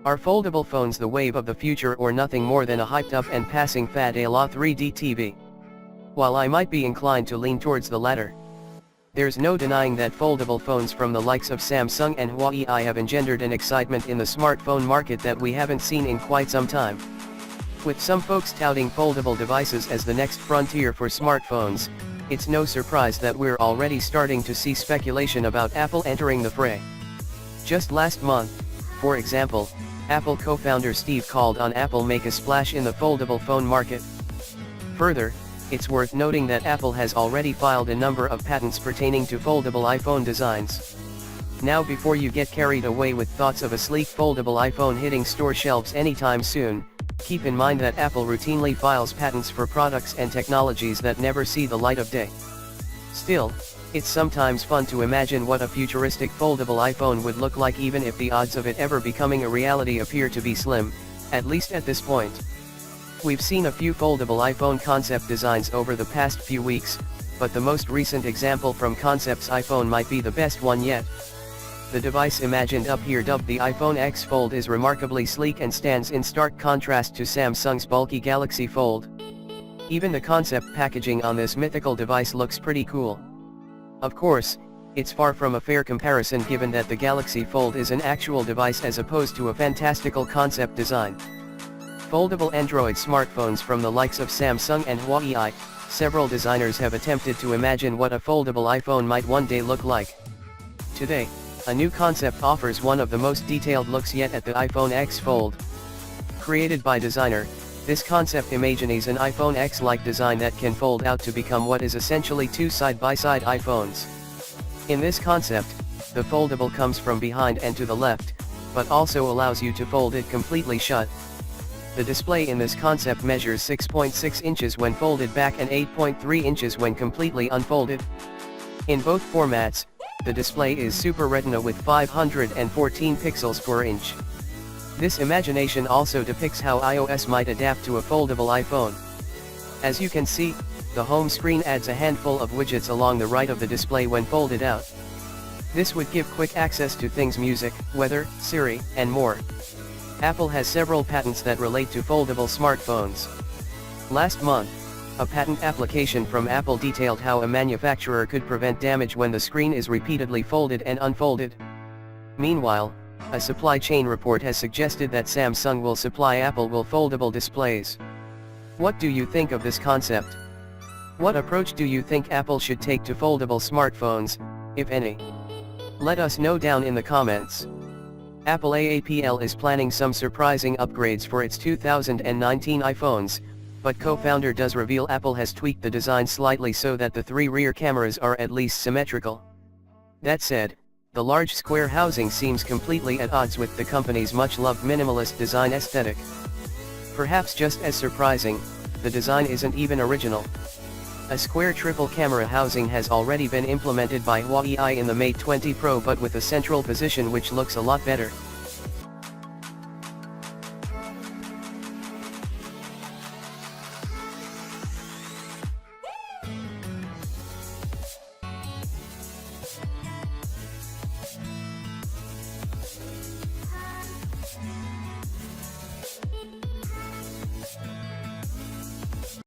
Are foldable phones the wave of the future or nothing more than a hyped up and passing fad a la 3D TV? While I might be inclined to lean towards the latter, there's no denying that foldable phones from the likes of Samsung and Huawei have engendered an excitement in the smartphone market that we haven't seen in quite some time. With some folks touting foldable devices as the next frontier for smartphones, it's no surprise that we're already starting to see speculation about Apple entering the fray. Just last month, for example, Apple co-founder Steve called on Apple make a splash in the foldable phone market. Further, it's worth noting that Apple has already filed a number of patents pertaining to foldable iPhone designs. Now, before you get carried away with thoughts of a sleek foldable iPhone hitting store shelves anytime soon, keep in mind that Apple routinely files patents for products and technologies that never see the light of day. Still, it's sometimes fun to imagine what a futuristic foldable iPhone would look like, even if the odds of it ever becoming a reality appear to be slim, at least at this point. We've seen a few foldable iPhone concept designs over the past few weeks, but the most recent example from Concept's iPhone might be the best one yet. The device imagined up here, dubbed the iPhone X Fold, is remarkably sleek and stands in stark contrast to Samsung's bulky Galaxy Fold. Even the concept packaging on this mythical device looks pretty cool. Of course, it's far from a fair comparison given that the Galaxy Fold is an actual device as opposed to a fantastical concept design. Foldable Android smartphones from the likes of Samsung and Huawei, several designers have attempted to imagine what a foldable iPhone might one day look like. Today, a new concept offers one of the most detailed looks yet at the iPhone X Fold. Created by designer, this concept imagines an iPhone X-like design that can fold out to become what is essentially two side-by-side iPhones. In this concept, the foldable comes from behind and to the left, but also allows you to fold it completely shut. The display in this concept measures 6.6 inches when folded back and 8.3 inches when completely unfolded. In both formats, the display is Super Retina with 514 pixels per inch. This imagination also depicts how iOS might adapt to a foldable iPhone. As you can see, the home screen adds a handful of widgets along the right of the display when folded out. This would give quick access to things music, weather, Siri, and more. Apple has several patents that relate to foldable smartphones. Last month, a patent application from Apple detailed how a manufacturer could prevent damage when the screen is repeatedly folded and unfolded. Meanwhile, a supply chain report has suggested that Samsung will supply Apple with foldable displays. What do you think of this concept? What approach do you think Apple should take to foldable smartphones, if any? Let us know down in the comments. Apple AAPL is planning some surprising upgrades for its 2019 iPhones, but co-founder does reveal Apple has tweaked the design slightly so that the three rear cameras are at least symmetrical. That said, the large square housing seems completely at odds with the company's much-loved minimalist design aesthetic. Perhaps just as surprising, the design isn't even original. A square triple camera housing has already been implemented by Huawei in the Mate 20 Pro, but with a central position which looks a lot better.